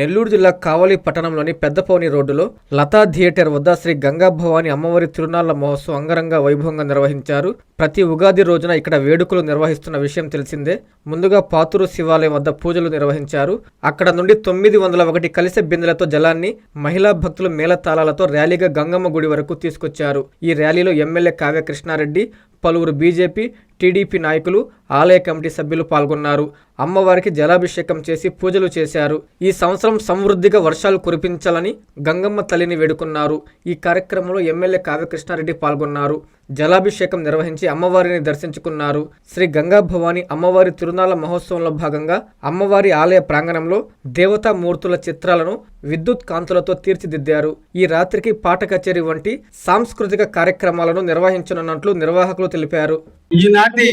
నెల్లూరు జిల్లా కావలి పట్టణంలోని పెద్దపౌని రోడ్డులో లతా థియేటర్ వద్ద శ్రీ గంగా భవాని అమ్మవారి తిరునాళ్ల మహోత్సవం అంగరంగ వైభవంగా నిర్వహించారు. ప్రతి ఉగాది రోజున ఇక్కడ వేడుకలు నిర్వహిస్తున్న విషయం తెలిసిందే. ముందుగా పాతూరు శివాలయం వద్ద పూజలు నిర్వహించారు. అక్కడ నుండి 901 కలిసె బిందెలతో జలాన్ని మహిళా భక్తులు మేళతాళాలతో ర్యాలీగా గంగమ్మ గుడి వరకు తీసుకొచ్చారు. ఈ ర్యాలీలో ఎమ్మెల్యే కావ్య కృష్ణారెడ్డి, పలువురు బీజేపీ, టీడీపీ నాయకులు, ఆలయ కమిటీ సభ్యులు పాల్గొన్నారు. అమ్మవారికి జలాభిషేకం చేసి పూజలు చేశారు. ఈ సంవత్సరం సమృద్ధిగా వర్షాలు కురిపించాలని గంగమ్మ తల్లిని వేడుకున్నారు. ఈ కార్యక్రమంలో ఎమ్మెల్యే కావ్య కృష్ణారెడ్డి పాల్గొన్నారు. జలాభిషేకం నిర్వహించి అమ్మవారిని దర్శించుకున్నారు. శ్రీ గంగా భవాని అమ్మవారి తిరునాళ్ల మహోత్సవంలో భాగంగా అమ్మవారి ఆలయ ప్రాంగణంలో దేవతామూర్తుల చిత్రాలను విద్యుత్ కాంతులతో తీర్చిదిద్దారు. ఈ రాత్రికి పాట కచేరీ వంటి సాంస్కృతిక కార్యక్రమాలను నిర్వహించనున్నట్లు నిర్వాహకులు తెలిపారు. ఈనాటి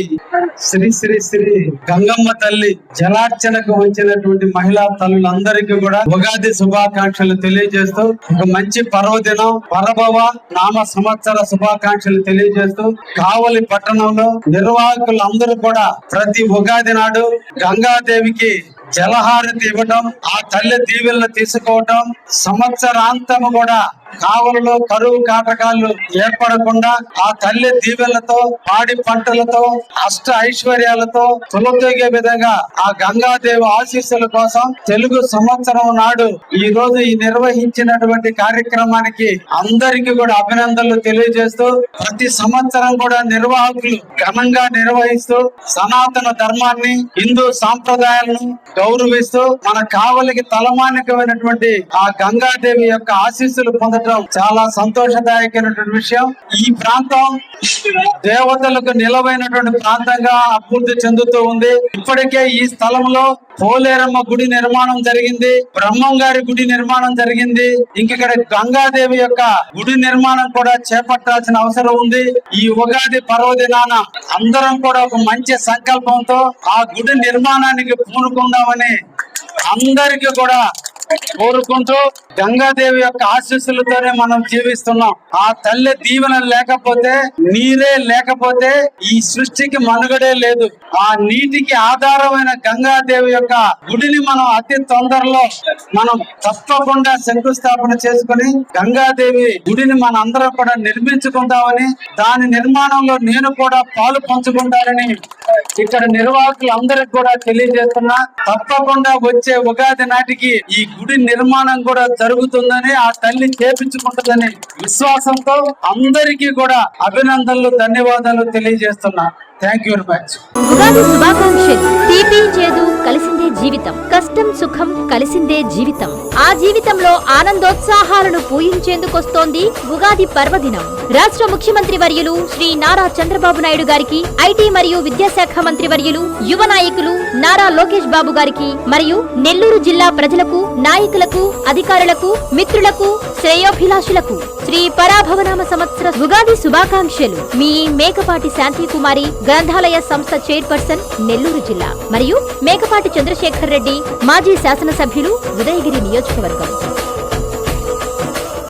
శ్రీ శ్రీ శ్రీ గంగమ్మ తల్లి జలార్చనకు వచ్చినటువంటి మహిళా తల్లులందరికీ కూడా ఉగాది శుభాకాంక్షలు తెలియజేస్తూ, ఒక మంచి పర్వదినం పరభవ నామ సంవత్సర శుభాకాంక్షలు తెలియజేస్తూ, కావలి పట్టణంలో నిర్వాహకులందరూ కూడా ప్రతి ఉగాది నాడు గంగాదేవికి జలహారతి ఇవ్వటం, ఆ తల్లి దీవెలను తీసుకోవటం, సంవత్సరాంతము కూడా కావలిలో కరువు కాటకాలు ఏర్పడకుండా ఆ తల్లి దీవెనలతో, పాడి పంటలతో, అష్ట ఐశ్వర్యాలతో తొలతొగే విధంగా ఆ గంగాదేవి ఆశీస్సుల కోసం తెలుగు సంవత్సరం నాడు ఈ రోజు ఈ నిర్వహించినటువంటి కార్యక్రమానికి అందరికీ కూడా అభినందనలు తెలియజేస్తూ, ప్రతి సంవత్సరం కూడా నిర్వాహకులు ఘనంగా నిర్వహిస్తూ సనాతన ధర్మాన్ని, హిందూ సాంప్రదాయాలను గౌరవిస్తూ మన కావలికి తలమానికమైనటువంటి ఆ గంగాదేవి యొక్క ఆశీస్సులు పొందడం చాలా సంతోషదాయకమైనటువంటి విషయం. ఈ ప్రాంతం దేవతలకు నిలవైనటువంటి ప్రాంతంగా అభివృద్ధి చెందుతూ ఉంది. ఇప్పటికే ఈ స్థలంలో పోలేరమ్మ గుడి నిర్మాణం జరిగింది, బ్రహ్మంగారి గుడి నిర్మాణం జరిగింది. ఇంకిక్కడ గంగాదేవి యొక్క గుడి నిర్మాణం కూడా చేపట్టాల్సిన అవసరం ఉంది. ఈ ఉగాది పర్వదినాన అందరం కూడా ఒక మంచి సంకల్పంతో ఆ గుడి నిర్మాణానికి పూనుకుందామని అందరికీ కూడా కోరుకుంటూ, గంగాదేవి యొక్క ఆశీస్సులతోనే మనం జీవిస్తున్నాం. ఆ తల్లి దీవెన లేకపోతే, నీరే లేకపోతే ఈ సృష్టికి మనుగడే లేదు. ఆ నీటికి ఆధారమైన గంగాదేవి యొక్క గుడిని మనం అతి తొందరలో మనం తప్పకుండా శంకుస్థాపన చేసుకుని గంగాదేవి గుడిని మన అందరం కూడా నిర్మించుకుందామని, దాని నిర్మాణంలో నేను కూడా పాలు పంచుకుంటానని ఇక్కడ నిర్వాహకులు అందరికి కూడా తెలియజేస్తున్నా. తప్పకుండా వచ్చే ఉగాది నాటికి ఈ గుడి నిర్మాణం కూడా జరుగుతుందని, ఆ తల్లి చేపించుకుంటుందని విశ్వాసంతో అందరికీ కూడా అభినందనలు, ధన్యవాదాలు తెలియజేస్తున్నా. Thank you very much. Ugadi శుభాకాంక్షలు. తీపి చేదు కలిసిందే జీవితం, కష్టం సుఖం కలిసిందే జీవితం. ఆ జీవితంలో ఆనందోత్సాహాలను పూయించేందుకొస్తోంది ఉగాది పర్వదినం. రాష్ట్ర ముఖ్యమంత్రి వర్యులు శ్రీ నారా చంద్రబాబు నాయుడు గారికి, ఐటీ మరియు విద్యాశాఖ మంత్రి వర్యులు, యువ నాయకులు నారా లోకేష్ బాబు గారికి మరియు నెల్లూరు జిల్లా ప్రజలకు, నాయకులకు, అధికారులకు, మిత్రులకు, శ్రేయోభిలాషులకు శ్రీ పరాభవనామ సంవత్సర ఉగాది శుభాకాంక్షలు. మీ మేకపాటి శాంతి కుమారి, గ్రంథాలయ సంస్థ చైర్పర్సన్, నెల్లూరు జిల్లా, మరియు మేకపాటి చంద్రశేఖర్ రెడ్డి, మాజీ శాసనసభ్యులు, ఉదయగిరి నియోజకవర్గం.